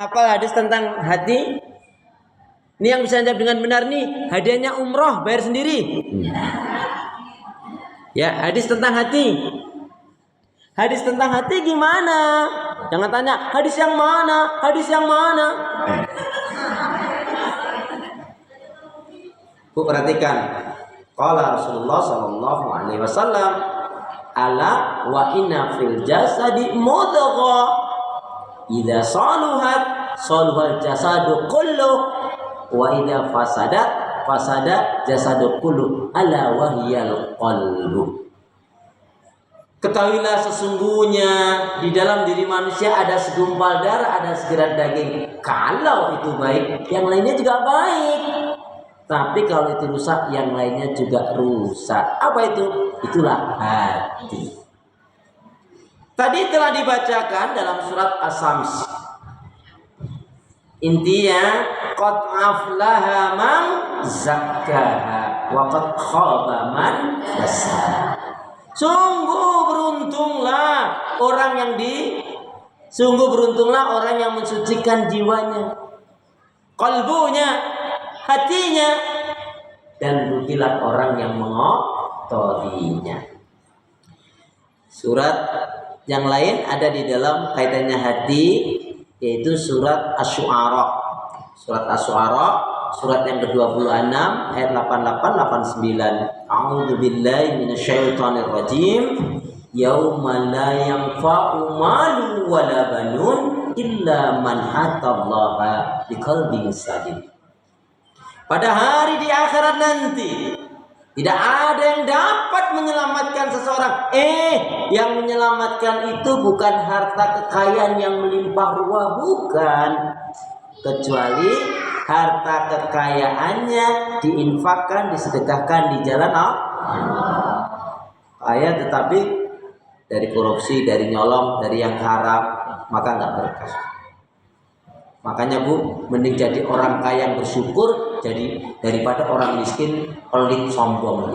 Apa hadis tentang hati? Ini yang bisa jawab dengan benar nih, hadiahnya umroh, bayar sendiri. Ya, hadis tentang hati. Hadis tentang hati gimana? Jangan tanya, hadis yang mana? Hadis yang mana? Bu, perhatikan. Qala Rasulullah sallallahu alaihi wasallam, ala wa inna fil jasadi mudghah. Idza saluhat saluhal jasadu kullu wa idza fasada jasadu kullu ala wahyal qalbu. Ketahuilah sesungguhnya di dalam diri manusia ada segumpal darah, ada segerat daging. Kalau itu baik, yang lainnya juga baik. Tapi kalau itu rusak, yang lainnya juga rusak. Apa itu? Itulah hati. Tadi telah dibacakan dalam surat As-Sams. Intinya, qad aflaha man zakkaha wa qad khaba man dassaha. Sungguh beruntunglah orang yang mensucikan jiwanya, kalbunya, hatinya, dan rugilah orang yang mengotorinya. Surat yang lain ada di dalam kaitannya hati, yaitu surat Asy-Syu'ara. Surat Asy-Syu'ara, surat yang ke-26 ayat 88-89. A'udzu billahi minasyaitonir rajim. Yauma la yanfa'u malun wala banun illa man atallaha biqalbin salim. Pada hari di akhirat nanti tidak ada yang dapat menyelamatkan seseorang. Yang menyelamatkan itu bukan harta kekayaan yang melimpah ruah, bukan. Kecuali harta kekayaannya diinfakkan, disedekahkan di jalan Allah. Tetapi dari korupsi, dari nyolong, dari yang haram, maka nggak berkah. Makanya Bu, mending jadi orang kaya yang bersyukur jadi daripada orang miskin pelit sombong.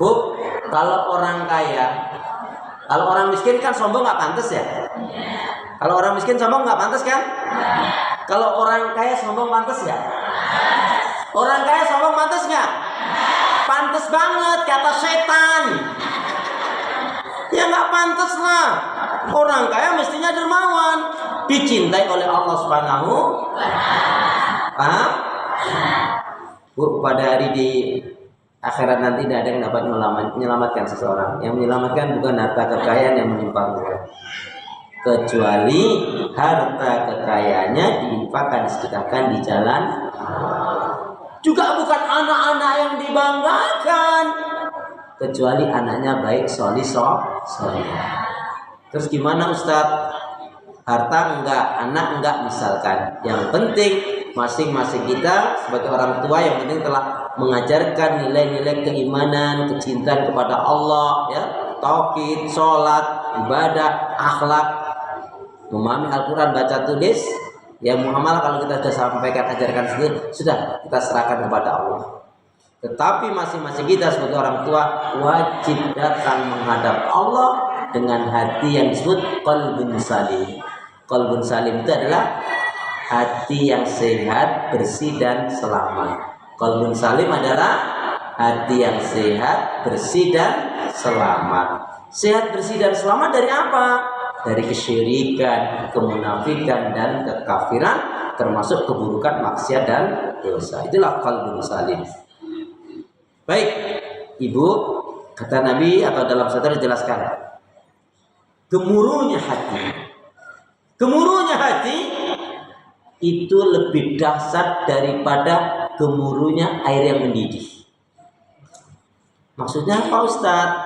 Bu, kalau orang miskin kan sombong nggak pantas ya? Kalau orang miskin sombong nggak pantas kan? Kalau orang kaya sombong pantas ya? Orang kaya sombong pantas nggak? Pantas banget, kata setan. Ya nggak pantas lah. Orang kaya mestinya dermawan, dicintai oleh Allah Subhanahu. Paham? Bu, pada hari di akhirat nanti tidak ada yang dapat menyelamatkan seseorang. Yang menyelamatkan bukan harta kekayaan yang menimpa kita, kecuali harta kekayaannya diinfakkan, disedekahkan di jalan. Juga bukan anak-anak yang dibanggakan, kecuali anaknya baik, soleh. Terus gimana Ustadz? Harta enggak, anak enggak misalkan. Yang penting masing-masing kita sebagai orang tua yang penting telah mengajarkan nilai-nilai keimanan, kecintaan kepada Allah, ya, tauhid, sholat, ibadah, akhlak, memahami Al-Quran, baca tulis. Ya muamalah kalau kita sudah sampaikan, ajarkan sendiri, sudah kita serahkan kepada Allah. Tetapi masing-masing kita sebagai orang tua wajib datang menghadap Allah dengan hati yang disebut qalbun salim. Qalbun salim itu adalah hati yang sehat, bersih dan selamat. Qalbun salim adalah hati yang sehat, bersih dan selamat. Sehat, bersih dan selamat dari apa? Dari kesyirikan, kemunafikan dan kekafiran, termasuk keburukan, maksiat dan dosa. Itulah qalbun salim. Baik, Ibu, kata Nabi atau dalam sabda dijelaskan, gemuruhnya hati itu lebih dahsyat daripada gemuruhnya air yang mendidih. Maksudnya apa Ustadz?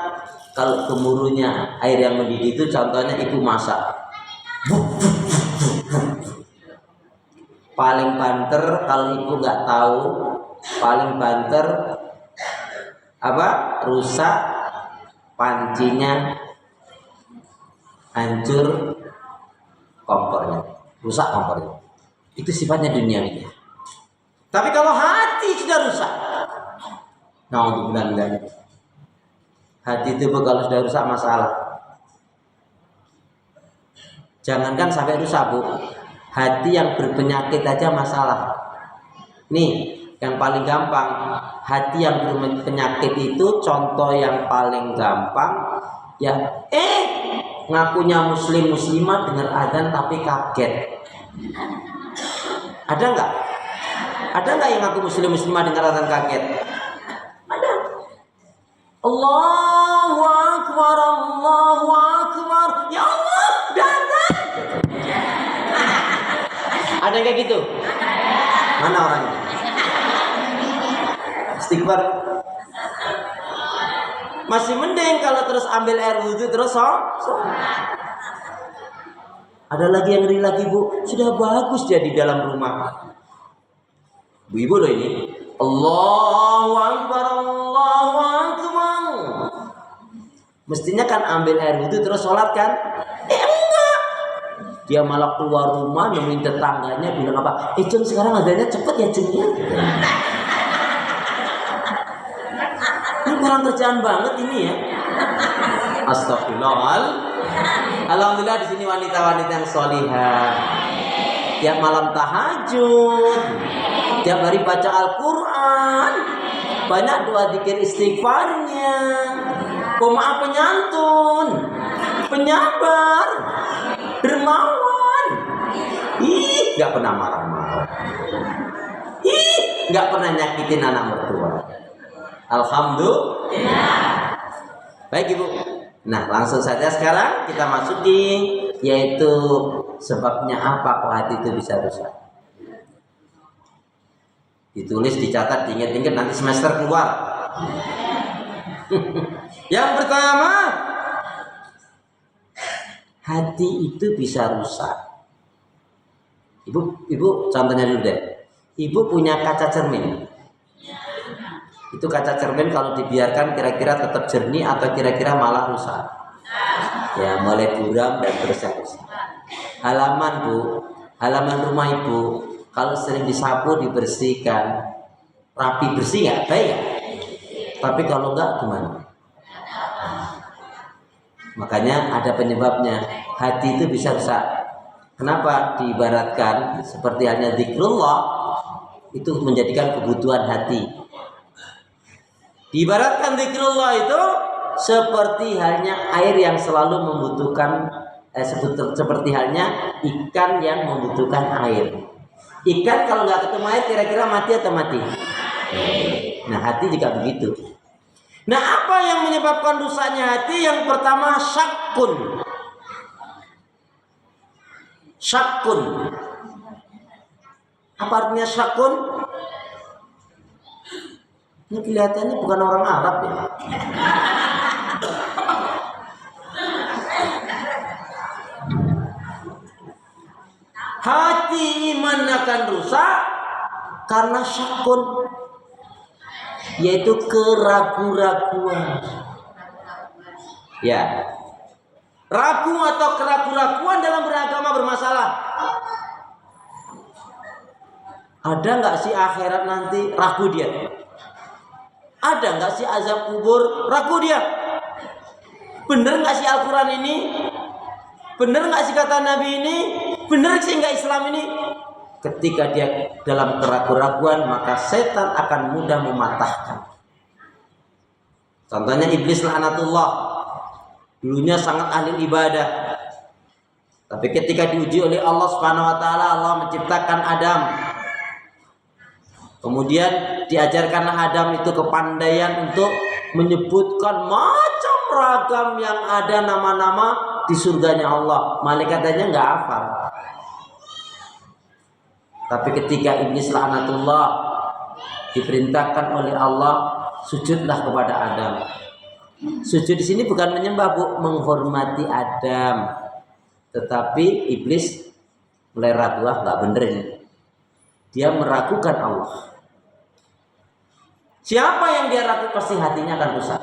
Kalau gemuruhnya air yang mendidih itu contohnya ibu masak, paling banter kalau ibu nggak tahu, paling banter rusak pancinya, hancur kompornya, rusak kompornya. Itu sifatnya duniawi. Tapi kalau hati sudah rusak, naudzubillah, hati itu kalau sudah rusak masalah. Jangankan sampai rusak, Bu. Hati yang berpenyakit aja masalah. Nih, yang paling gampang, hati yang berpenyakit itu contoh yang paling gampang ya, ngakunya muslim muslimah dengar adzan tapi kaget. Ada nggak? Ada nggak yang ngaku muslim muslimah dengar adzan kaget? Ada. Allahu Akbar, Allahu Akbar. Ya Allah, adzan. Ada yang kayak gitu? Mana orangnya? Istighfar. Masih mending kalau terus ambil air wudhu terus Ada lagi yang ngeri lagi, Bu. Sudah bagus dia di dalam rumah. Bu-ibu loh ini. Allahu Akbar, Allahu Akbar. Mestinya kan ambil air wudhu terus sholat kan? Enggak. Dia malah keluar rumah nemuin tetangganya bilang apa? Jun sekarang adanya cepet ya Jun ya. Ini kurang kerjaan banget ini ya. Astagfirullah. Alhamdulillah di sini wanita-wanita yang sholihah. Tiap malam tahajud, tiap hari baca Al-Quran, banyak doa zikir istighfarnya, pemaaf penyantun, penyabar, dermawan. Gak pernah marah-marah. Gak pernah nyakitin anak mertua. Alhamdulillah. Baik Ibu. Nah langsung saja sekarang kita masuki, yaitu sebabnya apa kok hati itu bisa rusak. Ditulis, dicatat, diingat-ingat, nanti semester keluar. Yang pertama, hati itu bisa rusak. Ibu contohnya dulu deh. Ibu punya kaca cermin. Itu kaca cermin kalau dibiarkan kira-kira tetap jernih atau kira-kira malah rusak? Ya mulai buram dan terus. Halaman Bu, halaman rumah Ibu kalau sering disapu dibersihkan, rapi bersih nggak? Baik ya? Tapi kalau enggak gimana? Makanya ada penyebabnya. Hati itu bisa rusak. Kenapa diibaratkan seperti halnya zikrullah itu menjadikan kebutuhan hati. Diibaratkan zikrullah itu seperti halnya air yang selalu membutuhkan seperti halnya ikan yang membutuhkan air. Ikan kalau nggak ketemu air kira-kira mati atau mati? Nah hati juga begitu. Nah apa yang menyebabkan rusaknya hati? Yang pertama syakun. Syakun. Apa artinya syakun? Ini kelihatannya bukan orang Arab ya. Hati iman akan rusak karena syakun, yaitu keraguan-raguan. Ya, ragu atau keraguan-raguan dalam beragama bermasalah. Ada nggak sih akhirat nanti? Ragu dia. Ada nggak sih azab kubur? Ragu dia. Bener nggak sih Al-Quran ini? Bener nggak sih kata Nabi ini? Bener sih nggak Islam ini? Ketika dia dalam keraguan-raguan, maka setan akan mudah mematahkan. Contohnya iblis laknatullah. Dulunya sangat ahli ibadah. Tapi ketika diuji oleh Allah Subhanahu wa taala, Allah menciptakan Adam. Kemudian diajarkanlah Adam itu kepandaian untuk menyebutkan macam ragam yang ada nama-nama di surganya Allah. Malaikat aja nggak hafal. Tapi ketika iblis laknatullah diperintahkan oleh Allah, sujudlah kepada Adam. Sujud di sini bukan menyembah Bu, menghormati Adam. Tetapi iblis mulai ragu, nggak bener ini. Dia meragukan Allah. Siapa yang dia ragu pasti hatinya akan rusak.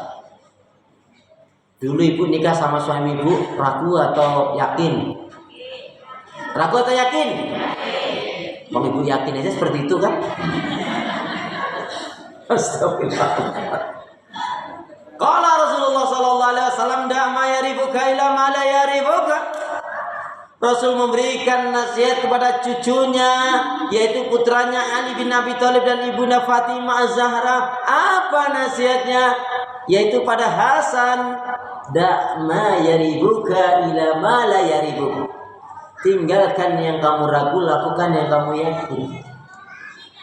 Dulu ibu nikah sama suami ibu, ragu atau yakin? Ragu atau yakin? Bang ibu yakin aja seperti itu kan? Astagfirullah. Qala Rasulullah sallallahu alaihi wasallam, "Da ma yaribuka ila ma la yaribuka." Rasul memberikan nasihat kepada cucunya, yaitu putranya Ali bin Abi Thalib dan ibunda Fatimah Az-Zahra. Apa nasihatnya? Yaitu pada Hasan, da' ma yaribuka ila ma la yaribuk. Tinggalkan yang kamu ragu, lakukan yang kamu yakin.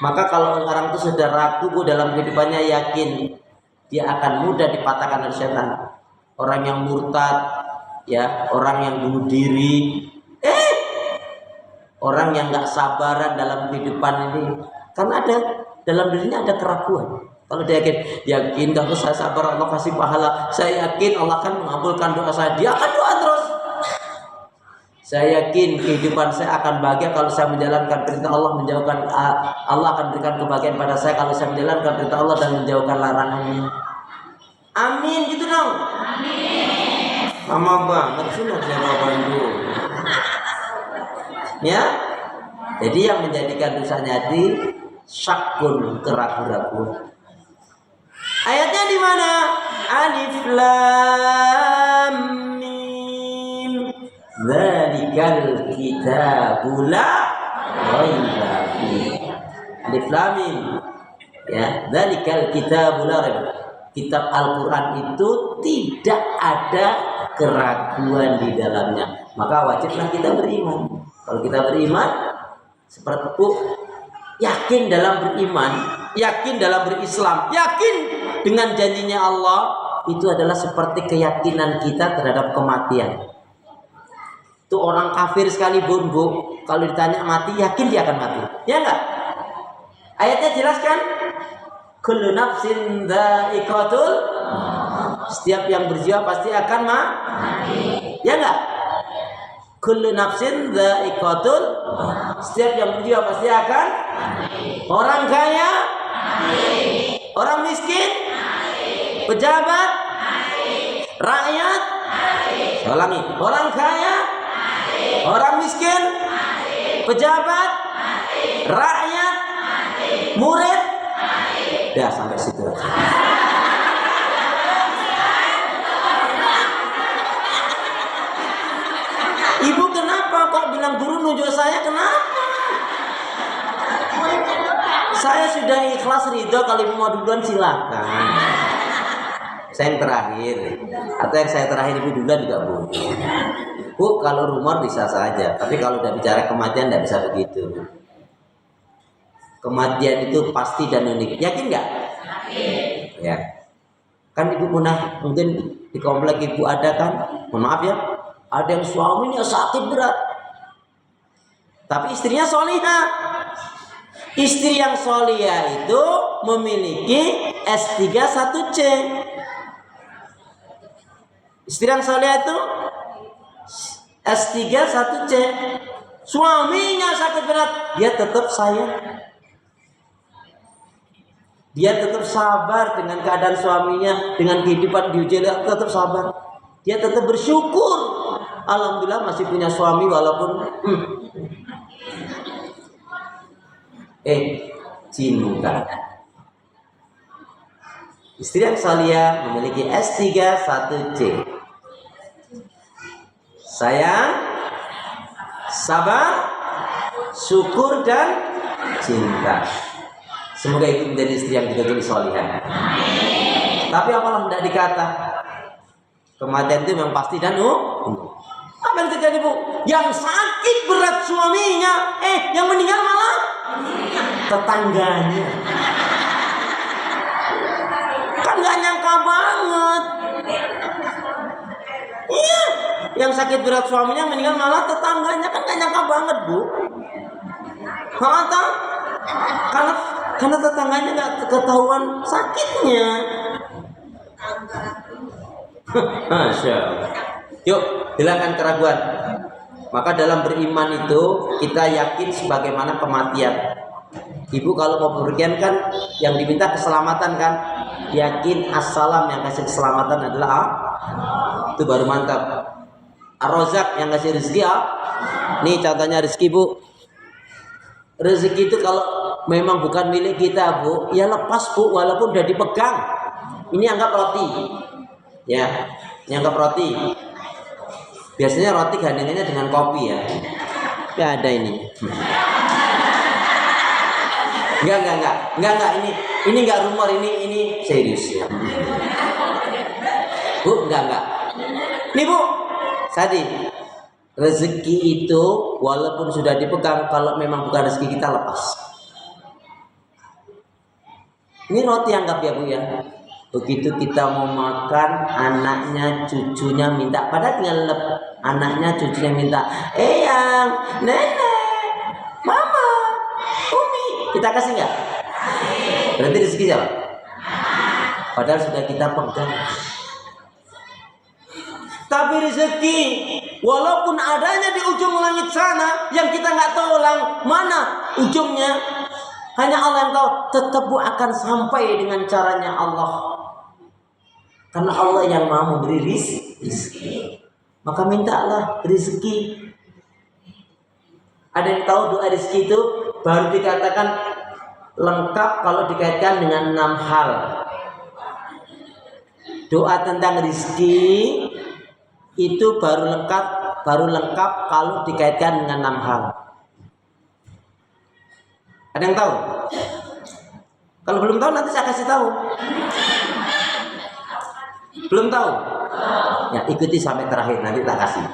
Maka kalau orang itu sudah ragu dalam kehidupannya, yakin, dia akan mudah dipatahkan oleh setan. Orang yang murtad, ya, orang yang bunuh diri, orang yang nggak sabaran dalam kehidupan ini, karena ada dalam dirinya ada keraguan. Kalau dia yakin kalau saya sabar Allah kasih pahala, saya yakin Allah akan mengabulkan doa saya, dia akan doa terus. Saya yakin kehidupan saya akan bahagia kalau saya menjalankan perintah Allah, menjauhkan Allah akan berikan kebahagiaan pada saya kalau saya menjalankan perintah Allah dan menjauhkan larangannya. Amin, gitu dong. Amin. Lama banget sih jawaban dulu. Ya, jadi yang menjadikan dosanya hati syakun, keraguan-raguan. Ayatnya di mana? Alif Lam Mim. Dzalikal kitabul la raiba fihi. Alif Lam Mim. Ya, dzalikal kitabul la raiba. Kitab Al-Qur'an itu tidak ada keraguan di dalamnya. Maka wajiblah kita beriman. Kalau kita beriman seperti itu, yakin dalam beriman, yakin dalam berislam, yakin dengan janjinya Allah, itu adalah seperti keyakinan kita terhadap kematian. Itu orang kafir sekalipun, Bu, kalau ditanya mati, yakin dia akan mati. Ya enggak? Ayatnya jelaskan, kullu nafsin dha'iqatul, setiap yang berjiwa pasti akan mati. Ya enggak? Kullu nafsin dha'iqatul, setiap yang berjiwa pasti akan mati. Orang kaya, mati. Orang miskin, mati. Pejabat, mati. Rakyat, mati. Ulangi, orang kaya, mati. Orang miskin, mati. Pejabat, mati. Rakyat, mati. Murid, mati. Ya, sampai situ aja. Ibu kenapa kok bilang guru nunjuk saya, kenapa? Saya sudah ikhlas ridho, kalau ibu mau duluan silakan. Saya yang terakhir, atau yang saya terakhir ibu duluan juga boleh. Bu, kalau rumor bisa saja, tapi kalau udah bicara kematian tidak bisa begitu. Kematian itu pasti dan unik. Yakin nggak? Ya. Kan ibu pernah mungkin di komplek ibu ada kan? Mohon maaf ya. Ada yang suaminya sakit berat, tapi istrinya solihah. Istri yang solihah itu memiliki S3 1C. Istri yang solihah itu S3 1C. Suaminya sakit berat, dia tetap sayang. Dia tetap sabar dengan keadaan suaminya, dengan kehidupan di ujian, tetap sabar. Dia tetap bersyukur. Alhamdulillah masih punya suami walaupun cinta. Istri yang salihah memiliki S3 1C. Sayang, sabar, syukur dan cinta. Semoga itu menjadi istri yang betul-betul salihah. Tapi apalah tidak dikata, kematian itu memang pasti dan apa yang terjadi, Bu? Yang sakit berat suaminya, yang meninggal malah tetangganya. Kan gak nyangka banget. Iya, yang sakit berat suaminya meninggal malah tetangganya, kan gak nyangka banget, Bu. Karena tetangganya gak ketahuan sakitnya. Masya Allah. Yuk, hilangkan keraguan. Maka dalam beriman itu kita yakin sebagaimana kematian. Ibu kalau mau bepergian kan yang diminta keselamatan kan, yakin assalam yang kasih keselamatan adalah itu baru mantap. Ar-Razzaq yang kasih rezeki nih contohnya rezeki, Bu. Rezeki itu kalau memang bukan milik kita, Bu, ya lepas, Bu, walaupun udah dipegang. Ini anggap roti. Ya, ini anggap roti. Biasanya roti gandengannya dengan kopi ya. Nggak ada ini. Enggak. Ini enggak rumor, ini serius ya. Bu, enggak. Nih Bu, tadi rezeki itu walaupun sudah dipegang, kalau memang bukan rezeki kita lepas. Ini roti anggap ya Bu ya. Begitu kita mau makan, anaknya, cucunya minta, padahal tinggal anaknya, cucunya minta, eyang, nenek, mama, umi, kita kasih nggak? Berarti rezeki siapa? Padahal sudah kita pegang. Tapi rezeki, walaupun adanya di ujung langit sana, yang kita nggak tahu mana ujungnya, hanya Allah yang tahu, tetap akan sampai dengan caranya Allah. Karena Allah yang Maha memberi rezeki. Maka mintalah rezeki. Ada yang tahu doa rezeki itu baru dikatakan lengkap kalau dikaitkan dengan 6 hal. Doa tentang rezeki itu baru lengkap kalau dikaitkan dengan 6 hal. Ada yang tahu? Kalau belum tahu nanti saya kasih tahu. Belum tahu? Ya ikuti sampai terakhir, nanti tak kasih.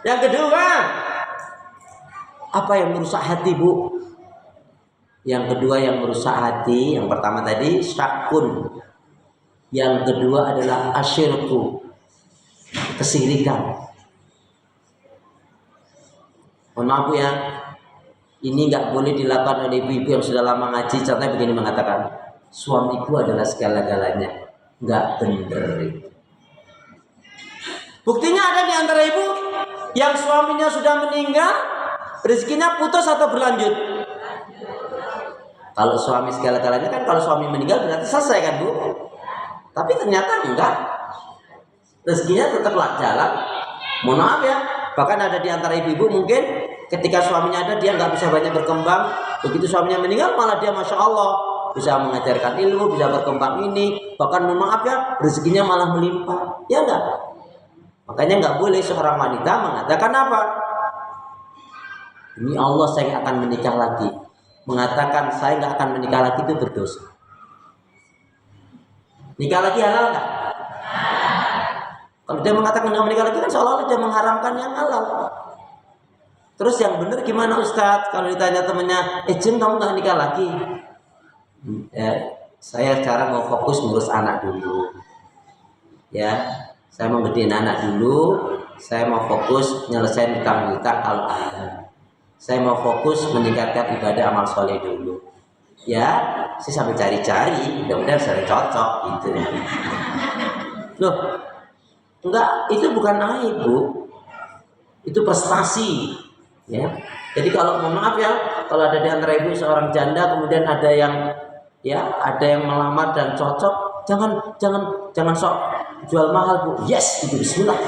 Yang kedua, apa yang merusak hati Bu? Yang kedua yang merusak hati, yang pertama tadi syakun. Yang kedua adalah asyirku, kesirikan. Mohon maaf Bu ya, ini nggak boleh dilakukan oleh ibu-ibu yang sudah lama ngaji. Contohnya begini mengatakan, suamiku adalah segala-galanya. Nggak bener itu. Buktinya ada di antara ibu yang suaminya sudah meninggal, rezekinya putus atau berlanjut. Kalau suami segala-galanya kan, kalau suami meninggal berarti selesai kan Bu. Tapi ternyata enggak, rezekinya tetaplah jalan. Mohon maaf ya, bahkan ada di antara ibu-ibu mungkin ketika suaminya ada dia nggak bisa banyak berkembang. Begitu suaminya meninggal malah dia masya Allah bisa mengajarkan ilmu, bisa berkembang ini, bahkan mohon maaf ya rezekinya malah melimpah. Ya enggak? Makanya nggak boleh seorang wanita mengatakan apa? Ini Allah saya akan menikah lagi. Mengatakan saya nggak akan menikah lagi itu berdosa. Nikah lagi halal nggak? Kalau dia mengatakan nggak menikah lagi kan seolah-olah dia mengharamkan yang halal. Terus yang benar gimana Ustadz? Kalau ditanya temennya, Jin kamu nggak nikah lagi? Saya sekarang mau fokus ngurus anak dulu. Ya, saya mau gedein anak dulu. Saya mau fokus nyelesain hutang-hutang kalau ada. Saya mau fokus meningkatkan ibadah amal soleh dulu. Ya, saya sambil cari-cari, mudah-mudahan saya cocok gitu. Loh, enggak, itu bukan aib Bu, itu prestasi. Ya, jadi kalau mohon maaf ya, kalau ada di antara ibu seorang janda kemudian ada yang melamar dan cocok, jangan sok jual mahal Bu. Yes, itu bismillah.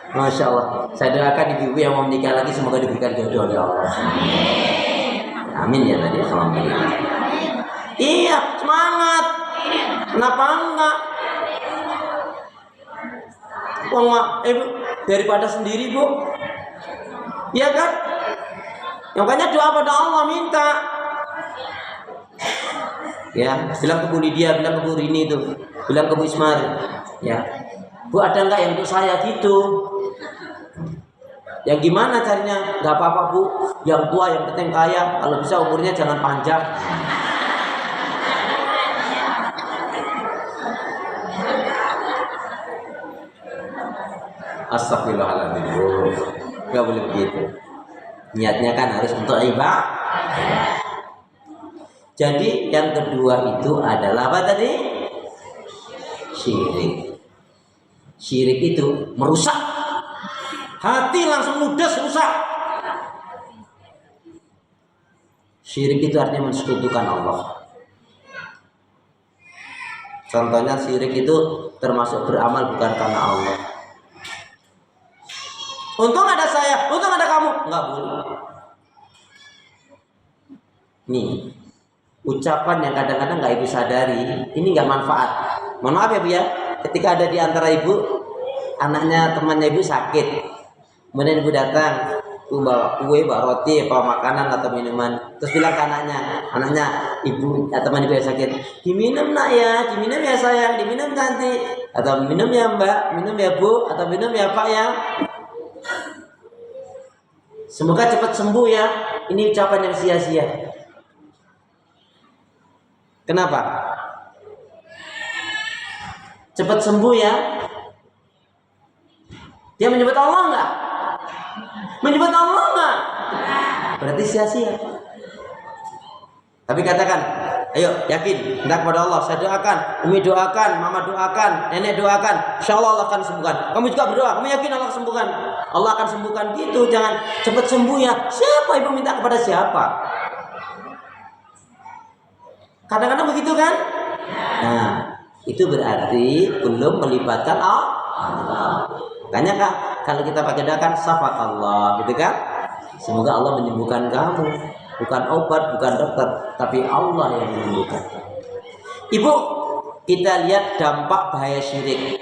Masya Allah, saya doakan ibu-ibu yang mau menikah lagi semoga diberikan jodoh oleh Allah. Amin ya tadi, alhamdulillah. Iya, semangat. Kenapa enggak? Wong daripada sendiri Bu. Iya kan? Makanya doa pada Allah minta. Ya, bilang ke Bu Lydia, bilang ke Bu Rini itu, bilang ke Bu Ismar, ya. Bu ada enggak yang untuk saya gitu? Yang gimana carinya? Gak apa-apa Bu, yang tua yang penting kaya, kalau bisa umurnya jangan panjang. Astagfirullahaladzim, gak boleh begitu. Niatnya kan harus untuk ibadah. Jadi yang kedua itu adalah apa tadi? Syirik. Syirik itu merusak hati, langsung ludes, rusak. Syirik itu artinya mensekutukan Allah. Contohnya syirik itu termasuk beramal bukan karena Allah. Untung ada saya, untung ada kamu. Enggak boleh. Nih, ucapan yang kadang-kadang nggak ibu sadari, ini nggak manfaat. Mohon maaf ya Bu ya, ketika ada di antara ibu, anaknya temannya ibu sakit, kemudian ibu datang, ibu bawa kue, bawa roti, bawa makanan atau minuman, terus bilang ke anaknya ibu, teman ibu yang sakit, diminum nak ya, diminum ya sayang, diminum nanti, atau minum ya mbak, minum ya bu, atau minum ya pak ya, semoga cepat sembuh ya. Ini ucapan yang sia-sia. Kenapa? Cepat sembuh ya. Dia menyebut Allah enggak? Menyebut Allah enggak? Berarti sia-sia. Tapi katakan, ayo yakin, hendak kepada Allah, saya doakan, Umi doakan, Mama doakan, Nenek doakan, insya Allah akan sembuhkan. Kamu juga berdoa, kamu yakin Allah sembuhkan? Allah akan sembuhkan gitu, jangan cepat sembuh ya. Siapa ibu minta kepada siapa? Kadang-kadang begitu kan? Nah, itu berarti belum melibatkan Allah. Makanya kak, kalau kita pakai doa kan syafaat gitu kan? Semoga Allah menyembuhkan kamu. Bukan obat, bukan dokter, tapi Allah yang menyembuhkan. Ibu, kita lihat dampak bahaya syirik.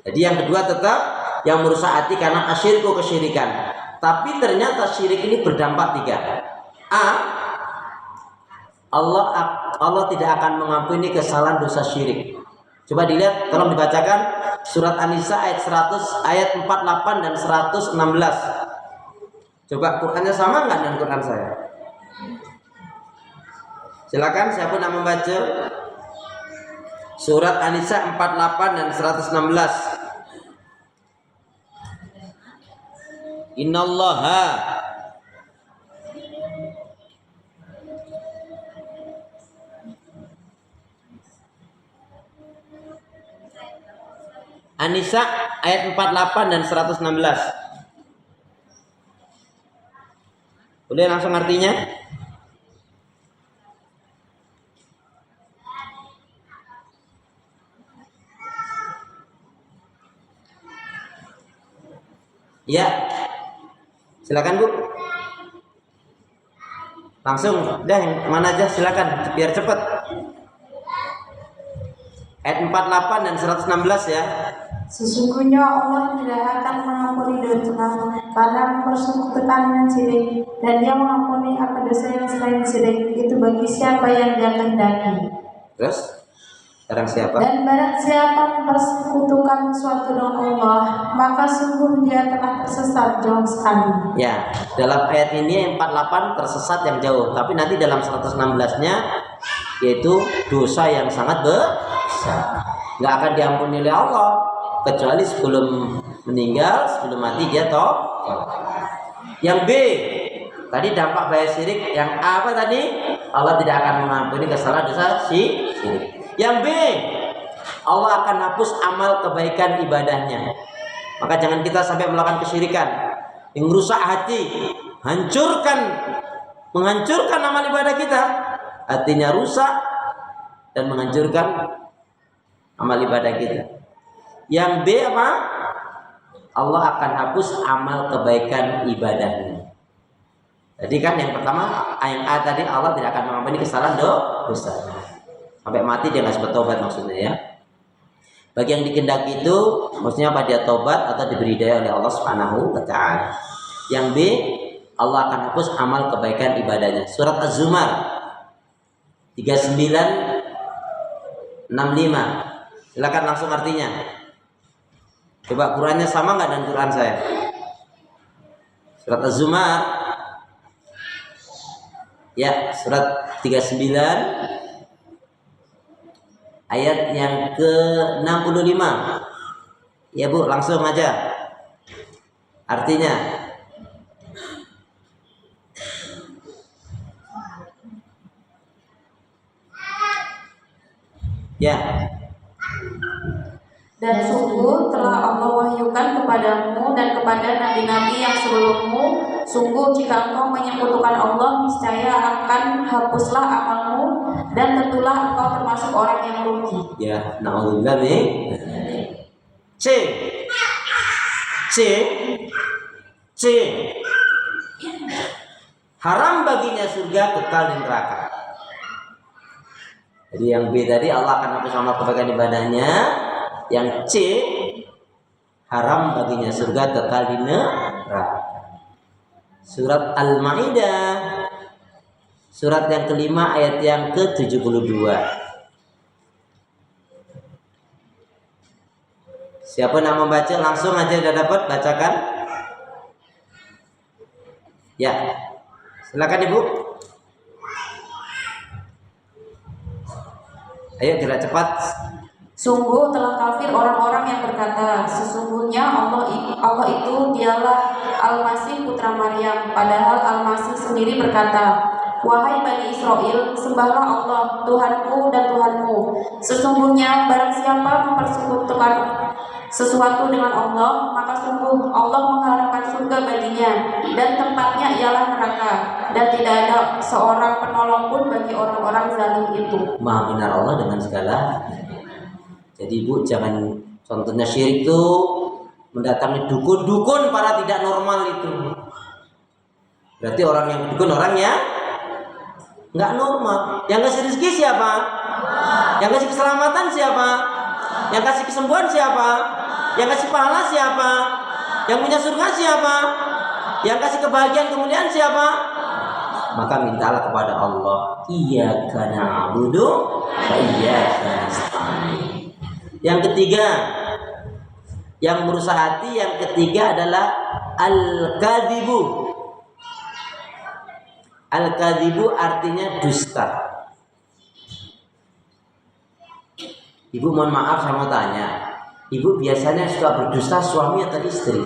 Jadi yang kedua tetap yang merusak hati karena asyirku kesyirikan. Tapi ternyata syirik ini berdampak 3. A, Allah tidak akan mengampuni kesalahan dosa syirik. Coba dilihat, tolong dibacakan surat An-Nisa ayat 100, ayat 48 dan 116. Coba Qurannya sama nggak dengan Quran saya? Silakan siapa nak membaca surat An-Nisa 48 dan 116. Innallaha An-Nisa ayat 48 dan 116. Boleh langsung artinya? Ya, silakan Bu. Langsung, dah yang mana aja silakan, biar cepat. Ayat 48 dan 116 ya. Sesungguhnya Allah tidak akan mengampuni dosa karena mempersekutukan dengan syirik, dan Dia mengampuni apa dosa yang selain syirik itu bagi siapa yang Dia kehendaki. Terus, barang siapa? Dan barang siapa mempersekutukan sesuatu dengan Allah, maka sungguh dia telah tersesat jauh sekali. Ya, dalam ayat ini 48 tersesat yang jauh, tapi nanti dalam 116-nya yaitu dosa yang sangat besar. Nggak akan diampuni oleh Allah kecuali sebelum meninggal, sebelum mati dia toh. Yang B, tadi dampak bahaya syirik. Yang A apa tadi? Allah tidak akan mengampuni kesalahan dosa syirik. Yang B, Allah akan hapus amal kebaikan ibadahnya. Maka jangan kita sampai melakukan kesyirikan yang merusak hati, menghancurkan amal ibadah kita. Hatinya rusak dan menghancurkan amal ibadah kita. Yang B apa? Allah akan hapus amal kebaikan ibadahnya. Jadi kan yang pertama, yang A tadi, Allah tidak akan mengampuni kesalahan dosa. Sampai mati dia nggak sempat tobat maksudnya ya. Bagi yang dikehendaki itu maksudnya apa, dia tobat atau diberi daya oleh Allah Subhanahu wa taala. Yang B, Allah akan hapus amal kebaikan ibadahnya. Surat Az-Zumar 3965. Silakan langsung artinya. Coba Qurannya sama nggak dengan Quran saya? Surat Az-Zumar. Ya, surat 39 ayat yang ke-65. Ya Bu, langsung aja artinya. Ya. Dan sungguh telah Allah wahyukan kepadamu dan kepada nabi-nabi yang sebelummu, sungguh jika engkau menyekutukan Allah, niscaya akan hapuslah amalmu dan tentulah engkau termasuk orang yang rugi. Ya, na'udzubillah nih. C. Haram baginya surga, kekal di neraka. Jadi yang B tadi Allah akan hapus amal kebaikan ibadahnya. Yang C haram baginya surga, kekal di neraka. Surat Al-Maidah surat yang kelima ayat yang ke-72. Siapa yang membaca langsung aja udah dapat, bacakan. Ya. Silakan Ibu. Ayo gerak cepat. Sungguh telah kafir orang-orang yang berkata, sesungguhnya Allah itu dialah Al-Masih putra Maryam. Padahal Al-Masih sendiri berkata, wahai Bani Israel, sembahlah Allah, Tuhanku dan Tuhanmu. Sesungguhnya barang siapa mempersekutukan sesuatu dengan Allah, maka sungguh Allah mengharapkan surga baginya, dan tempatnya ialah neraka, dan tidak ada seorang penolong pun bagi orang-orang zalim itu. Maha benar Allah dengan segala. Jadi Ibu jangan, contohnya syirik itu mendatangi dukun-dukun para tidak normal itu. Berarti orang yang dukun orangnya nggak normal. Yang kasih rezeki siapa? Yang kasih keselamatan siapa? Yang kasih kesembuhan siapa? Yang kasih pahala siapa? Yang punya surga siapa? Yang kasih kebahagiaan kemuliaan siapa? Maka mintalah kepada Allah. Iyyaka na'budu wa iyyaka nasta'in. Yang ketiga, yang merusak hati, yang ketiga adalah al-kadzibu. Al-kadzibu artinya dusta. Ibu mohon maaf, saya mau tanya, Ibu biasanya suka berdusta suami atau istri?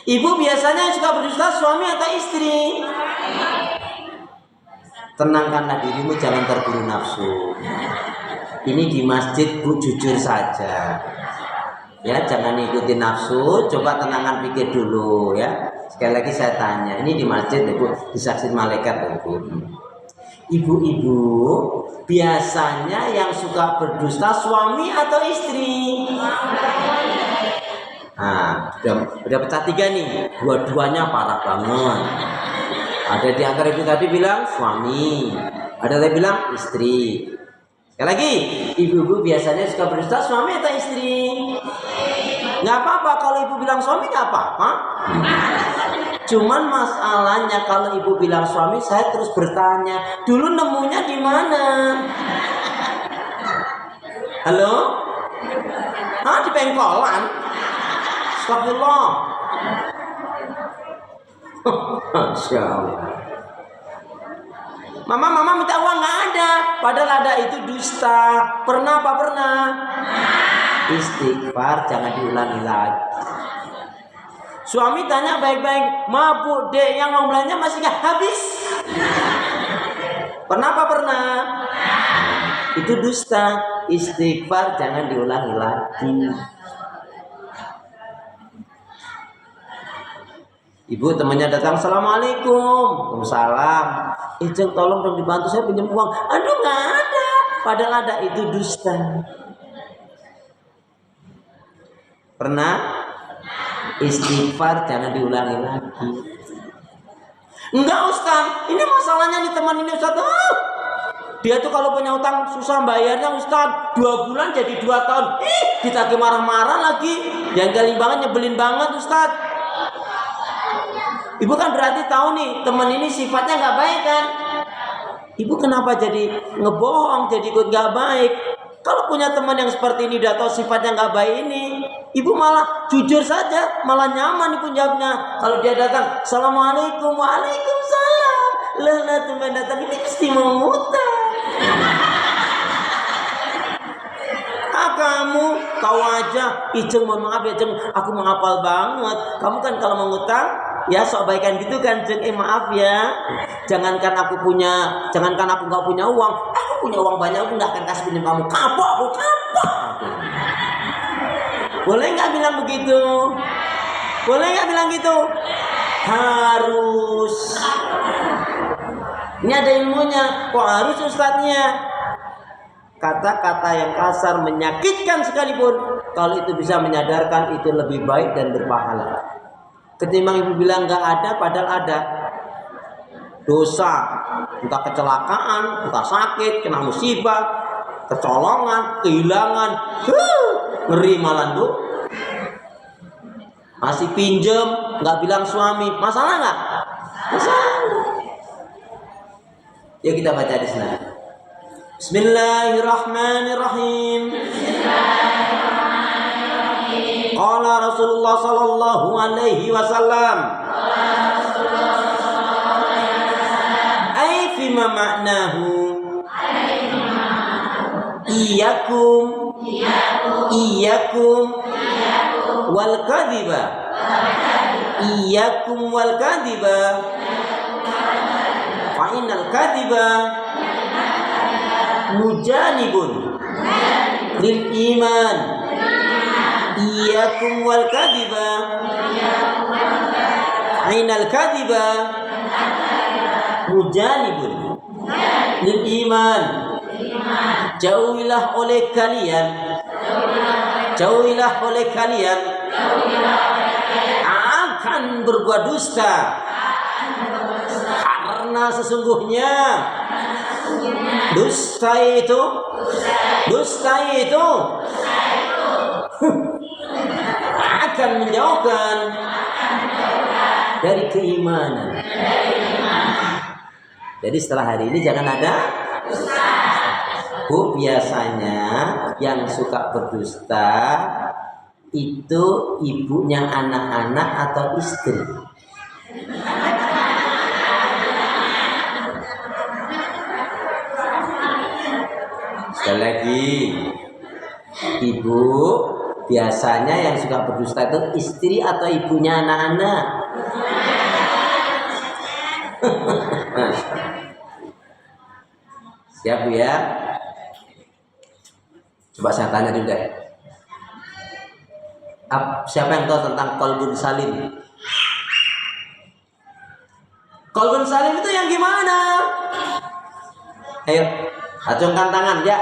Ibu biasanya suka berdusta suami atau istri? Tenangkanlah dirimu, jangan terburu nafsu. Ini di masjid Bu, jujur saja ya, jangan ikuti nafsu, coba tenangkan pikir dulu ya. Sekali lagi saya tanya, ini di masjid Bu, disaksikan malaikat Bu. Ibu-ibu biasanya yang suka berdusta suami atau istri? Nah, udah pecah tiga nih, dua-duanya parah banget. Ada di antara ibu tadi bilang suami, ada yang bilang istri. Sekali lagi, ibu-ibu biasanya suka berdusta suami atau istri? Nggak apa-apa kalau ibu bilang suami, nggak apa-apa. Cuman masalahnya kalau ibu bilang suami, saya terus bertanya, dulu nemunya di mana? Halo? Hah, di pengkolan? Astagfirullah. Masya Allah. Mama minta uang, nggak ada. Padahal ada, itu dusta. Pernah apa pernah? Istighfar, jangan diulangi lagi. Suami tanya baik-baik, ma bu dek yang mau belanja masih nggak habis? Pernah apa pernah? Itu dusta. Istighfar, jangan diulangi lagi. Ibu temannya datang, assalamualaikum. Waalaikumsalam. Ijeng tolong dong dibantu, saya pinjam uang. Aduh nggak ada. Padahal ada, itu dusta. Pernah? Istighfar, jangan diulangi lagi. Enggak Ustaz, ini masalahnya nih teman ini Ustaz. Dia tuh kalau punya utang susah bayarnya Ustaz. 2 bulan jadi 2 tahun. Ditagih marah-marah lagi. Yang galing banget, nyebelin banget Ustaz. Ibu kan berarti tahu nih teman ini sifatnya nggak baik kan? Ibu kenapa jadi ngebohong, jadi ikut nggak baik? Kalau punya teman yang seperti ini udah tahu sifatnya nggak baik ini, ibu malah jujur saja, malah nyaman ibu jawabnya. Kalau dia datang, assalamualaikum, waalaikumsalam. Lah teman datang ini pasti mau ngutang. Kamu tahu aja, Ijeng mohon maaf ya Jeng, aku menghafal banget. Kamu kan kalau mau ngutang ya sok baikan gitu kan Jeng, maaf ya. Jangankan aku nggak punya uang, aku punya uang banyak, aku nggak akan kasih pinjam kamu. Kapok aku, kapok. Boleh nggak bilang begitu? Boleh nggak bilang gitu? Harus. Ini ada ilmunya. Kok harus ustadznya? Kata-kata yang kasar menyakitkan sekalipun, kalau itu bisa menyadarkan, itu lebih baik dan berpahala. Ketimbang ibu bilang nggak ada padahal ada. dosa, entah kecelakaan, entah sakit, kena musibah, kecolongan, kehilangan, ngeri malah tuh. Masih pinjem, nggak bilang suami, masalah nggak? Masalah. Yuk kita baca di sana. Bismillahirrahmanirrahim. Qala Rasulullah sallallahu alaihi wasallam. Ai fima ma'nahu. Iyyakum wal kadhiba. Iyyakum wal kadhiba. Fa innal kadhiba mujanibun lil iman. Iyyakum wal kadhiba. Fa innal kadhiba mujanibun lil iman. Jauhilah oleh kalian akan berbuat dusta, karena sesungguhnya dusta itu akan menjauhkan dari keimanan. Jadi setelah hari ini jangan ada Bu, biasanya yang suka berdusta itu ibunya anak-anak atau istri? Sekali lagi, ibu biasanya yang suka berdusta itu istri atau ibunya anak-anak? Siap Bu ya? Coba saya tanya dulu deh. Siapa yang tahu tentang qalbun salim? Qalbun salim itu yang gimana? Ayo, acungkan tangan ya.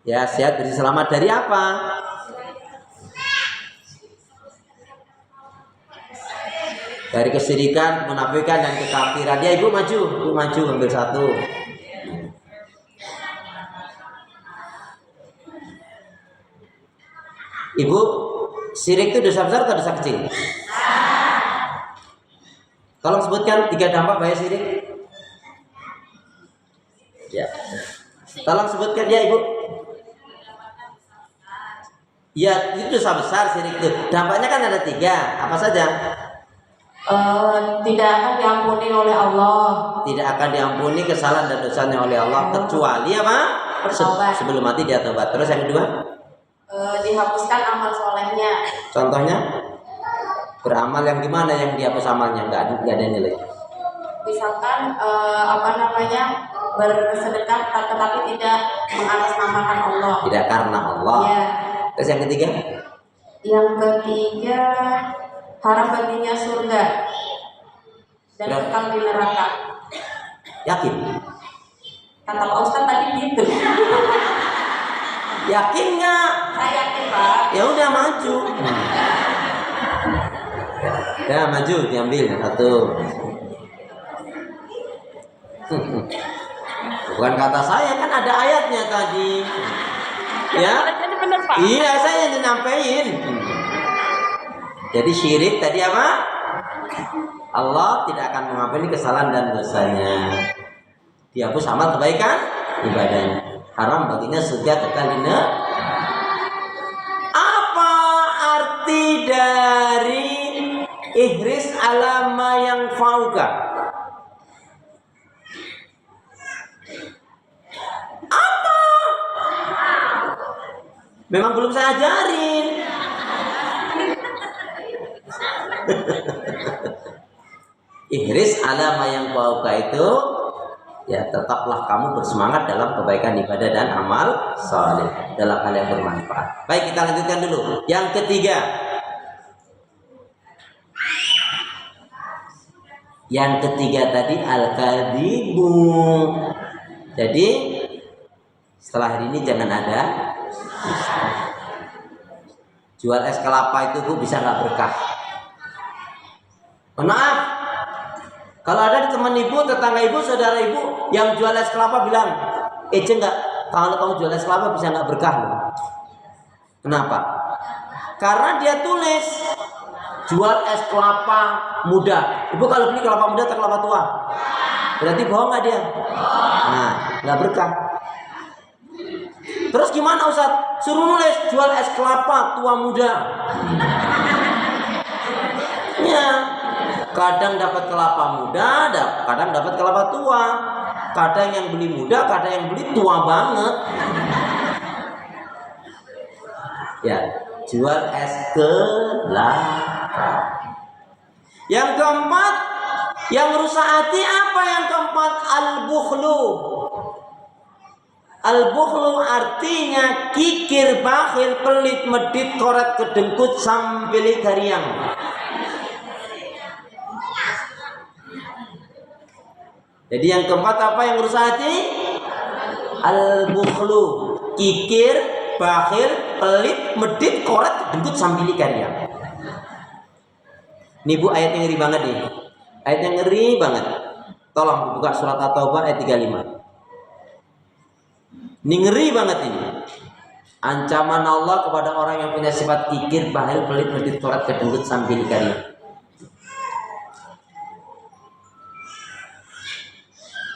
Ya, sehat dari selamat dari apa? Dari kesyirikan, munafikan dan kekafiran. Ya ibu maju ambil satu. Ibu, syirik itu dosa besar atau dosa kecil? Tolong sebutkan 3 dampak bahaya syirik. Ya. Tolong sebutkan ya ibu. Ya itu dosa besar syirik itu. Dampaknya kan ada 3. Apa saja? Tidak akan diampuni oleh Allah. Tidak akan diampuni kesalahan dan dosanya oleh Allah kecuali apa? Sebelum mati dia tobat. Terus yang kedua? Dihapuskan amal solehnya. Contohnya? Beramal yang gimana yang dihapus amalnya? Nggak ada nilai. Misalkan bersedekah tetapi tidak mengatasnamakan Allah. Tidak karena Allah. Ya. Terus yang ketiga? Yang ketiga, haram baginya surga dan kekal di neraka. Yakin? Kata Pak Ustadz tadi gitu. Yakin nggak? Saya yakin Pak. Ya udah maju. Ya maju, diambil satu. Bukan kata saya, kan ada ayatnya tadi. Ya? Iya, saya yang nyampein. Jadi syirik tadi apa? Allah tidak akan mengampuni kesalahan dan dosanya. Dihapus amal kebaikan ibadahnya. Haram baginya surga kekal di neraka. Apa arti dari ihris alama yang fauka? Apa? Memang belum saya ajarin. Ihris alama yang fauka itu ya tetaplah kamu bersemangat dalam kebaikan ibadah dan amal saleh dalam hal yang bermanfaat. Baik, kita lanjutkan dulu. Yang ketiga. Yang ketiga tadi al-kadzibu. Jadi setelah hari ini jangan ada Jual es kelapa itu Bu bisa nggak berkah? Maaf, kalau ada di teman ibu, tetangga ibu, saudara ibu yang jual es kelapa bilang, nggak, kalau kamu jual es kelapa bisa nggak berkah loh. Kenapa? Karena dia tulis jual es kelapa muda. Ibu kalau beli kelapa muda atau kelapa tua? Berarti bohong nggak dia? Nah, nggak berkah. Terus gimana Ustaz? Suruh nulis jual es kelapa tua muda. Ya, kadang dapat kelapa muda, kadang dapat kelapa tua. Kadang yang beli muda, kadang yang beli tua banget. Ya, jual es kelapa. Yang keempat, yang rusak hati apa yang keempat? Al-bukhlu. Al-bukhlu artinya kikir, bakhil, pelit, medit, koret, kedengkut, sampili gariang. Jadi yang keempat apa yang rusak hati? Al-bukhlu, kikir, bakhil, pelit, medit, koret, kedengkut, sampili gariang. Ini Bu ayat yang ngeri banget nih. Ayat yang ngeri banget. Tolong buka surat At-Taubah ayat 35. Ini ngeri banget ini. Ancaman Allah kepada orang yang punya sifat kikir, bakhil, pelit, medit, koret, kedengkut, sampili gariang.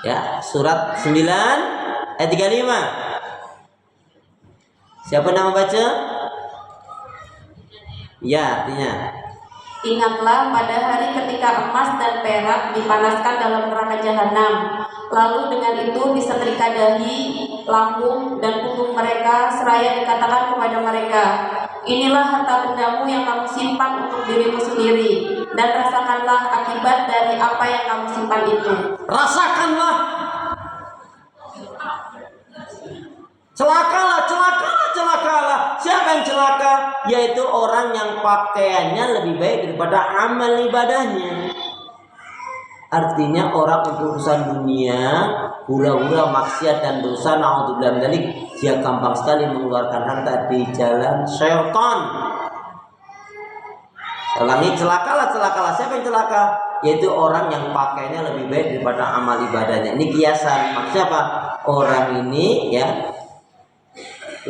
Ya, surat 9 ayat 35. Siapa nama baca? Ya, artinya Ingatlah pada hari ketika emas dan perak dipanaskan dalam neraka jahanam. Lalu dengan itu disetrika dahi, lambung, dan punggung mereka, seraya dikatakan kepada mereka, inilah harta bendamu yang kamu simpan untuk dirimu sendiri, dan rasakanlah akibat dari apa yang kamu simpan itu. rasakanlah. Celakalah, celakalah, celakalah. Siapa yang celaka? Yaitu orang yang pakaiannya lebih baik daripada amal ibadahnya. Artinya orang untuk urusan dunia, hura-hura, maksiat dan dosa, naudzubillah min dzalik, dia gampang sekali mengeluarkan harta di jalan syaitan. Ulangi, celakalah, celakalah. Siapa yang celaka? Yaitu orang yang pakainya lebih baik daripada amal ibadahnya. Ini kiasan. Maksudnya apa? Orang ini ya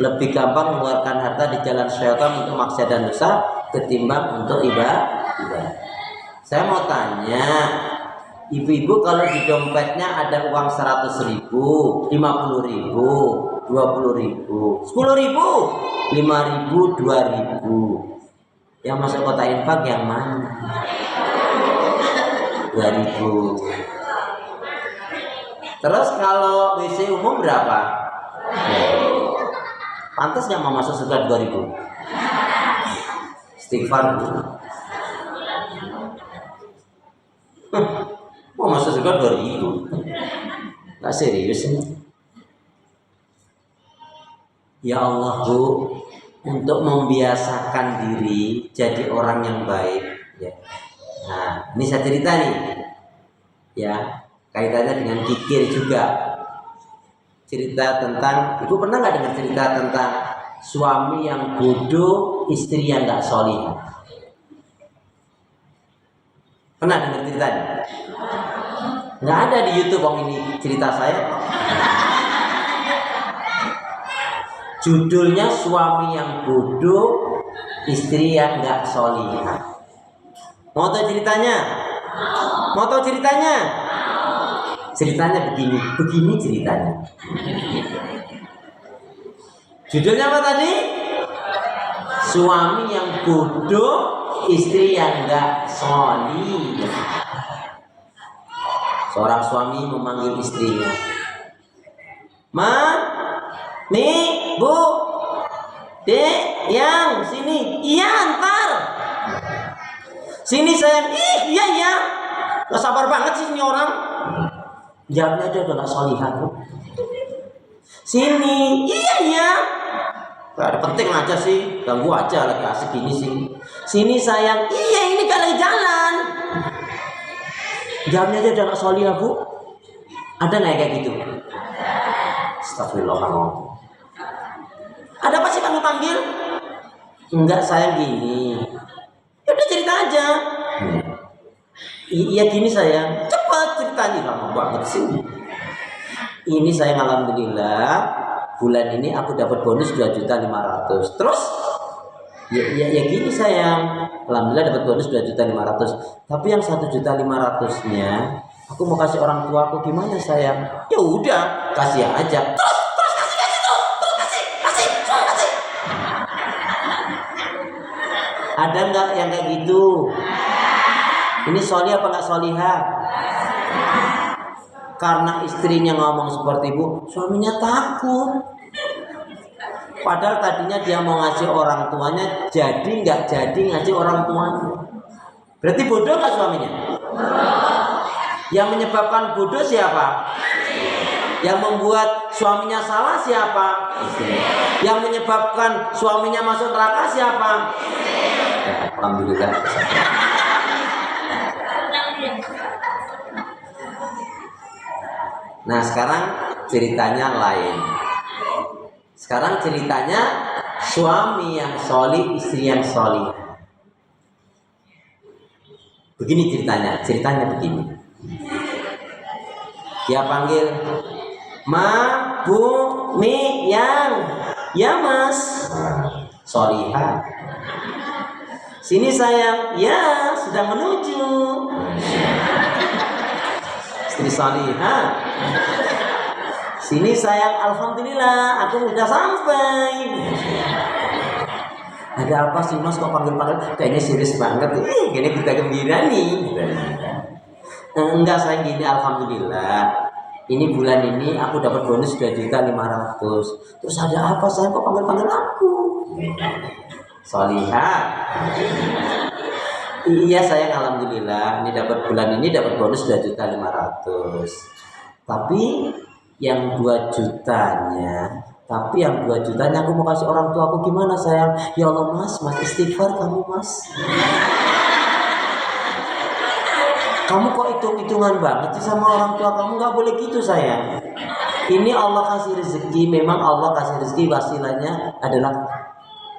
lebih gampang mengeluarkan harta di jalan syaitan untuk maksiat dan dosa ketimbang untuk ibadah. Saya mau tanya, ibu-ibu kalau di dompetnya ada uang 100.000, 50.000, 20.000, 10.000, 5.000, 2.000, yang masuk kota infak yang mana? 2.000. Terus kalau WC umum berapa? Pantas nggak mau masuk surga 2.000? Istighfar. Mau masuk surga 2.000? Nggak serius ini. Ya Allah Bu, untuk membiasakan diri jadi orang yang baik ya. Nah, ini saya cerita nih ya, kaitannya dengan kikir juga. Cerita tentang, ibu pernah nggak dengar cerita tentang suami yang bodoh, istri yang nggak solihah? Pernah dengar ceritanya? Nggak ada di YouTube ini cerita saya. Judulnya suami yang bodoh, istri yang nggak solihah. Mau tahu ceritanya? Mau tahu ceritanya? Ceritanya begini ceritanya. Judulnya apa tadi? Suami yang bodoh, istri yang enggak solih. Seorang suami memanggil istrinya, Ma, nih Bu, Dek, yang sini. Iya, antar. Sini sayang. Ih, iya ya. Gak sabar banget sih ini orang. Jawabnya aja udah gak solihah Bu. Sini. Iya ya. Gak ada penting aja sih. Ganggu aja lagi asik gini sih. Sini sayang. Iya ini kan lagi jalan. Jawabnya aja udah gak solihah Bu. Ada gak kayak gitu? Astagfirullahaladzim. Ada apa sih panggil-panggil? Enggak sayang gini. Ya udah cerita aja. Iya gini sayang. Cepat ceritanya, lama banget sih. Ini sayang alhamdulillah bulan ini aku dapat bonus 2.500.000. Terus ya gini sayang. Alhamdulillah dapat bonus 2.500.000. Tapi yang 1.500.000-nya aku mau kasih orang tua aku, gimana sayang? Ya udah, kasih aja. Terus kasih tuh. Terus kasih. Ada nggak yang kayak gitu? Ini sholih apa nggak sholihah? Karena istrinya ngomong seperti itu, suaminya takut. Padahal tadinya dia mau ngasih orang tuanya, jadi nggak jadi ngasih orang tuanya. Berarti bodoh nggak suaminya? Yang menyebabkan bodoh siapa? Yang membuat suaminya salah siapa? Yang menyebabkan suaminya masuk neraka siapa? Ya, alhamdulillah. Nah sekarang ceritanya lain. Sekarang ceritanya suami yang sholih, istri yang sholih. Begini ceritanya begini. Dia panggil, Ma, Bu, Mi, Yang. Ya mas. Sholihah. Sini sayang. Ya, sedang menuju. Istri sholihah. Sini sayang, alhamdulillah aku udah sampai. Ada apa sih mas kok panggil-panggil? Kayaknya serius banget. Kayaknya kita gembira nih. Enggak sayang, gini alhamdulillah. Ini bulan ini aku dapat bonus 2.500.000. Terus ada apa sayang kok panggil-panggil aku? Sholihah. Iya sayang alhamdulillah. Ini dapat bulan ini dapat bonus 2.500.000. Tapi yang 2 jutanya aku mau kasih orang tua aku, gimana sayang? Ya Allah mas istighfar kamu mas. Kamu kok hitung-hitungan banget sih sama orang tua kamu? Nggak boleh gitu sayang. Ini Allah kasih rezeki, memang Allah kasih rezeki wasilahnya adalah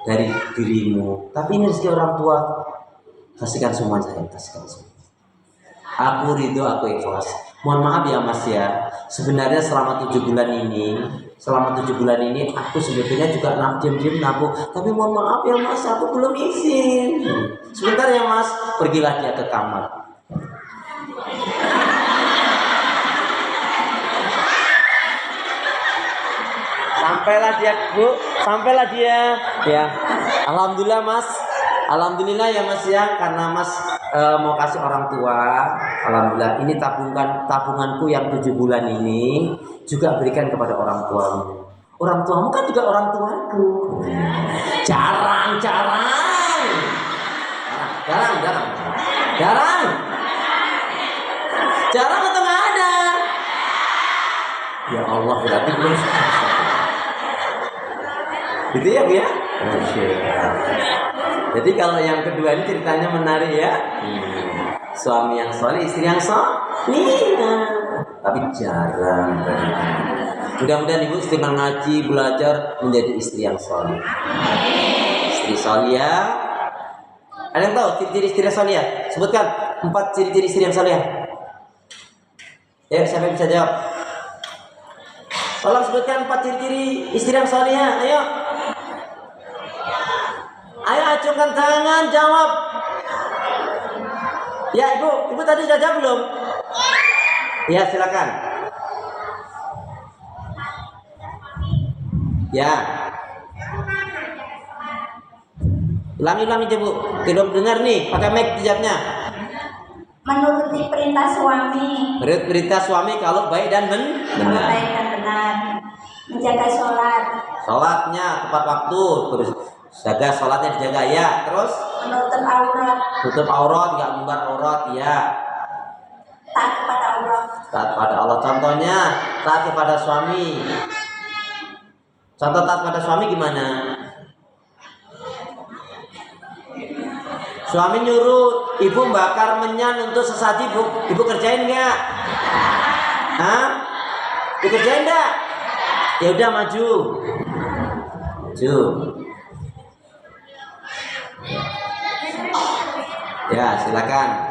dari dirimu. Tapi ini rezeki orang tua, kasihkan semua sayang, kasihkan semua. Aku ridho, aku ikhlas. Mohon maaf ya mas ya. Sebenarnya selama 7 bulan ini aku sebetulnya juga diam-diam nabung. Tapi mohon maaf ya mas, aku belum izin. Sebentar ya mas, pergilah dia ke kamar. Sampailah dia. Ya, alhamdulillah mas. Alhamdulillah ya mas ya, karena mas mau kasih orang tua. Alhamdulillah, ini tabunganku yang 7 bulan ini juga berikan kepada orang tuamu. Orang tuamu kan juga orang tuaku. Jarang atau nggak ada? Ya Allah, berarti belum. Gitu ya Bu ya? Jadi kalau yang kedua ini ceritanya menarik ya. Suami yang sholih, istri yang sholih. Tapi jarang. Mudah-mudahan ibu istiqomah ngaji, belajar menjadi istri yang sholih. Istri sholih ya. Ada yang tahu ciri-ciri istri yang sholih? Sebutkan 4 ciri-ciri istri yang sholih. Ya, siapa yang bisa jawab? Tolong sebutkan 4 ciri-ciri istri yang sholih. Ayo. Ayo acungkan tangan, jawab. Ya ibu tadi sudah jawab belum? Ya silakan. Ya. Ulangi aja bu. Belum dengar nih, pakai mic jawabnya. Menuruti perintah suami. Menurut perintah suami kalau baik dan benar. Baik dan benar. Menjaga sholat. Sholatnya tepat waktu, terus jaga sholatnya dijaga ya. Terus Menutup aurat. tutup aurat, nggak mengumbar aurat ya. Taat kepada Allah. Taat pada Allah. Contohnya taat kepada suami. Contoh taat pada suami gimana? Suami nyuruh ibu bakar menyan untuk sesaji, ibu kerjain nggak? Hah? Ibu kerjain nggak? Ya udah maju. Ya, silakan.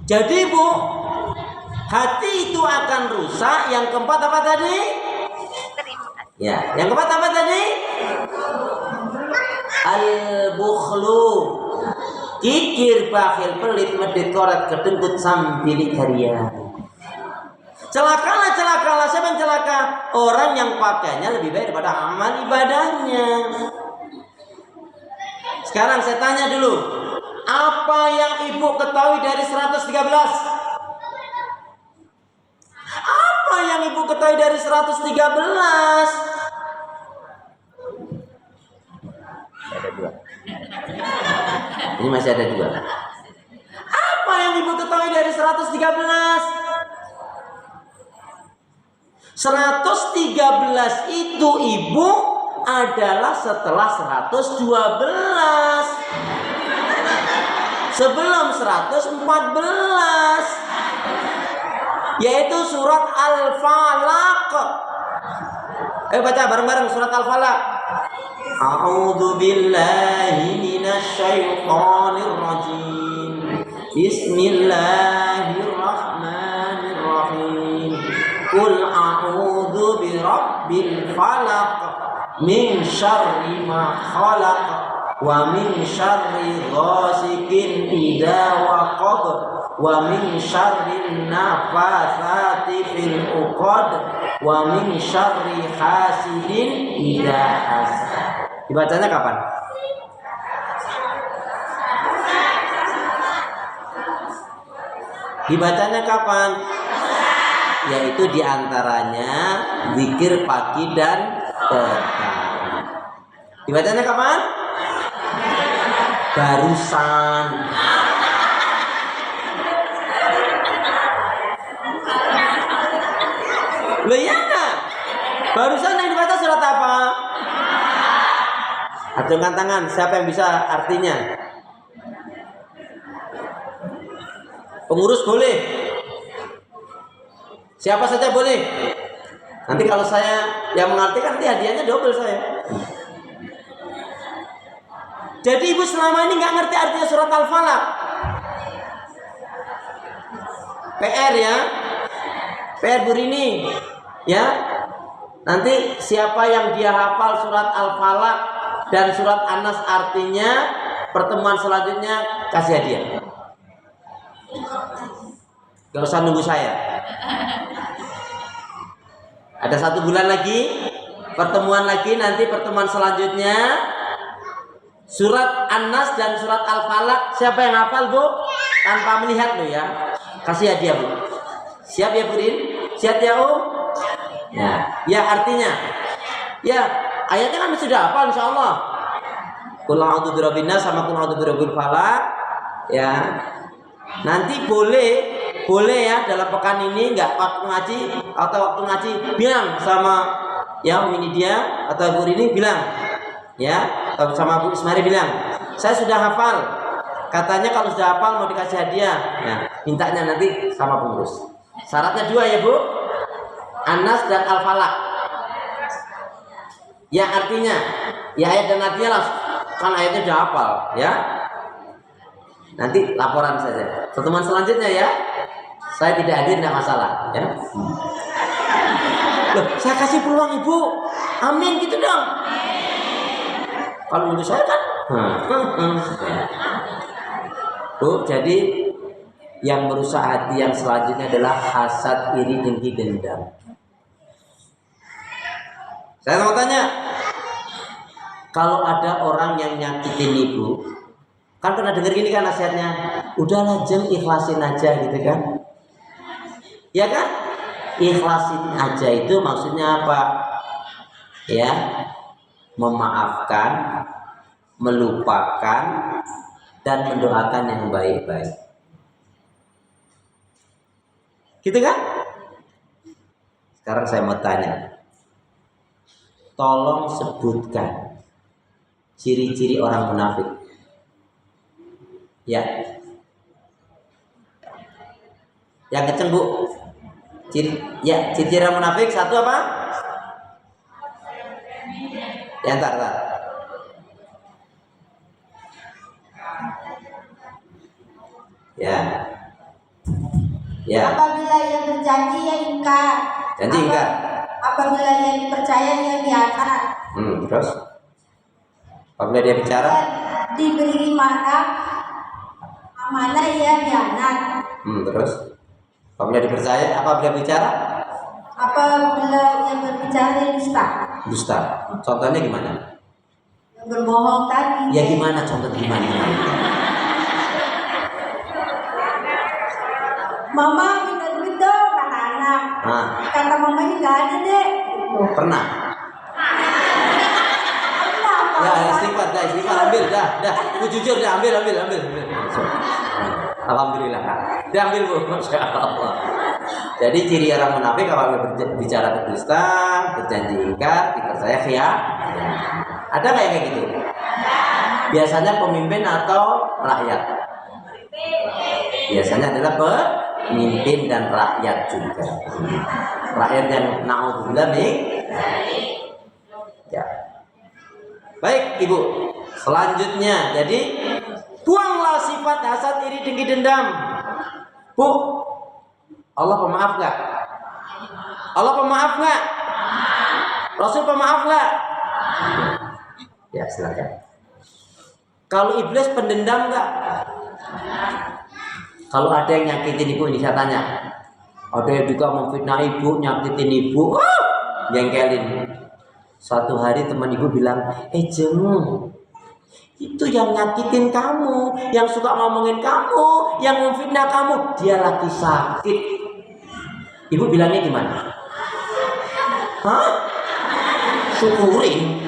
Jadi Bu, hati itu akan rusak. Yang keempat apa tadi? Ya, yang keempat apa tadi? Al-bukhlu. Kikir, bakhil, pelit, medit, korat, kedengkut, sambil karya. Celakalah. Siapa yang celaka? Orang yang pakainya lebih baik daripada amal ibadahnya. Sekarang saya tanya dulu, apa yang ibu ketahui dari 113? Apa yang ibu ketahui dari 113? Ada dua. Ini masih ada dua. Apa yang ibu ketahui dari 113? 113 itu ibu adalah setelah 112, sebelum 114, yaitu surat Al-Falaq. Baca bareng-bareng surat Al-Falaq. A'udzu billahi minasy syaithanir rajim. Bismillahirrahmanirrahim. Qul a'udzu birabbil falaq min syarri ma khalaq wa min syarri ghasikin idza waqab wa min syarri nafatsati fil 'uqad wa min syarri hasidin idza hasad. Dibacanya kapan? Dibacanya kapan? Yaitu diantaranya zikir pagi dan petang. Dibacanya kapan? Barusan. Loh iya enggak? Barusan yang dibaca surat apa? Acungkan tangan, siapa yang bisa artinya? Pengurus boleh. Siapa saja boleh. Nanti kalau saya yang mengartikan, nanti hadiahnya double saya. Jadi ibu selama ini nggak ngerti artinya surat Al-Falaq. PR ya, PR Bu Rini ya. Nanti siapa yang dia hafal surat Al-Falaq dan surat An-Nas artinya, pertemuan selanjutnya kasih hadiah. Gak usah nunggu saya. Ada 1 bulan lagi, pertemuan lagi, nanti pertemuan selanjutnya surat An-Nas dan surat Al-Falaq. Siapa yang hafal Bu? Tanpa melihat lo ya, kasih hadiah Bu. Siap ya Bu Rin? Siap ya Om? Ya artinya, ya ayatnya kan sudah hafal insya Allah. Qul a'udzu birabbin nas sama qul a'udzu birabbil falaq. Ya, nanti boleh ya dalam pekan ini nggak waktu ngaji atau waktu ngaji bilang sama ya ini dia atau Bu Rini bilang ya, atau sama Bu Ismari bilang saya sudah hafal, katanya kalau sudah hafal mau dikasih hadiah. Nah, mintanya nanti sama pengurus. Syaratnya 2 ya Bu, An-Nas dan Al-Falaq. Ya artinya, ya ayat dan artinya lah, kan ayatnya sudah hafal ya. Nanti laporan saja. Pertemuan selanjutnya ya. Saya tidak hadir, tidak masalah ya. Loh, saya kasih peluang Ibu. Amin gitu dong. Kalau menurut saya kan Bu, jadi yang merusak hati yang selanjutnya adalah hasad, iri, dengki, dendam. Saya mau tanya, kalau ada orang yang nyakitin Ibu, kan pernah dengar gini kan nasihatnya, udahlah Jeng, ikhlasin aja gitu kan. Ya kan? Ikhlasin aja itu maksudnya apa? Ya, memaafkan, melupakan, dan mendoakan yang baik-baik. Gitu kan? Sekarang saya mau tanya, tolong sebutkan ciri-ciri orang munafik. Ya, yang kenceng Bu. Ciri-ciri orang munafik 1 apa? Ya, ntar. Ya. Ya. Apabila ia berjanji ia ingkar. Janji ingkar. Apabila ia dipercaya ia khianat. Terus? Apabila dia bicara? Diberi amanah ia khianat. Terus? Apabila dipercaya, apabila bicara? Apabila ia berbicara ia dusta. Dusta. Contohnya gimana? Berbohong tadi. Ya gimana? Contoh gimana? Mama minta duit dong kata anak. Kata mamanya nggak ada deh. Pernah? Ya istighfar, ambil dah. Lu jujur dah, ambil. Alhamdulillah. Dia ambil Bu, Masya Allah. Jadi ciri orang munafik apabila bicara berdusta, berjanji ingkar, dipercaya khianat. Ada nggak yang kayak gitu? Biasanya pemimpin atau rakyat? Biasanya adalah pemimpin dan rakyat juga. Rakyat yang na'udzubillah nih. Ya. Baik Ibu, selanjutnya jadi buanglah sifat hasad, iri, dengki, dendam. Bu, Allah pemaaf gak? Allah pemaaf gak? Rasul pemaaf gak? Ya silakan. Kalau iblis pendendam gak? Kalau ada yang nyakitin ibu ini saya tanya. Ada yang juga memfitnah ibu, nyakitin ibu, jengkelin. Suatu hari teman ibu bilang, Jeng, itu yang nyakitin kamu, yang suka ngomongin kamu, yang memfitnah kamu, dia lagi sakit. Ibu bilangnya gimana? Hah? Syukurin.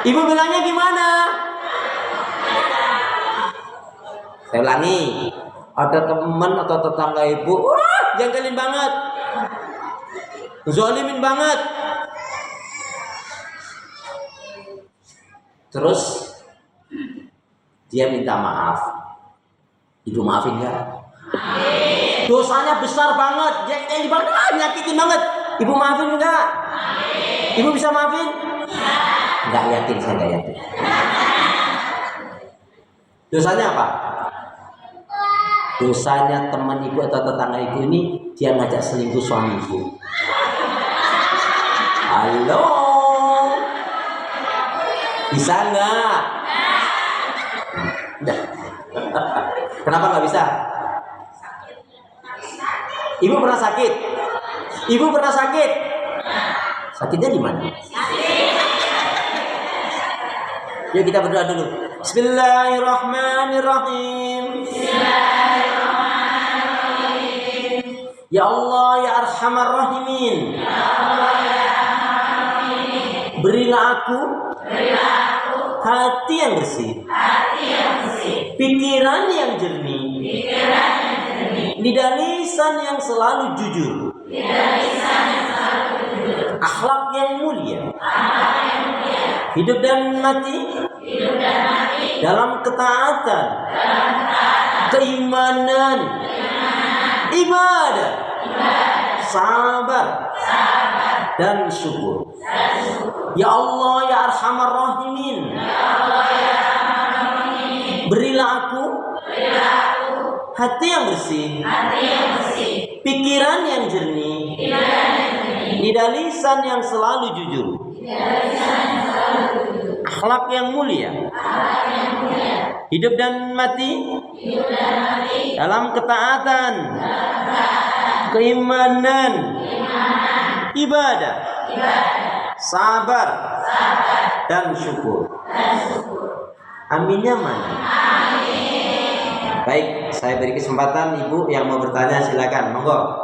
Ibu bilangnya gimana? Saya ulangi, ada teman atau tetangga ibu, jengkelin banget, zalimin banget. Terus dia minta maaf. Ibu maafin gak? Dosanya besar banget, jengkelin banget, nyakitin banget. Ibu maafin enggak? Ibu bisa maafin? Enggak yakin, saya enggak yakin. Dosanya apa? Dosanya teman ibu atau tetangga ibu ini dia ngajak selingkuh suami ibu. Halo, bisa nggak? Kenapa nggak bisa? Ibu pernah sakit? Ibu pernah sakit? Sakitnya di mana? Yuk kita berdoa dulu. Bismillahirrahmanirrahim. Ya Allah ya Arhamar Rahimin. Berilah aku hati yang bersih, pikiran yang jernih, lidah lisan yang selalu jujur, akhlak yang mulia, hidup dan mati dalam ketaatan, keimanan, ibadah, sabar, dan syukur. Ya Allah ya Arhamar Rahimin. Berilah aku hati yang bersih, pikiran yang jernih, lidah lisan yang selalu jujur, akhlak yang mulia, hidup dan mati dalam ketaatan, keimanan, ibadah, sabar, dan syukur. Aminnya mana? Baik, saya beri kesempatan ibu yang mau bertanya silakan, monggo.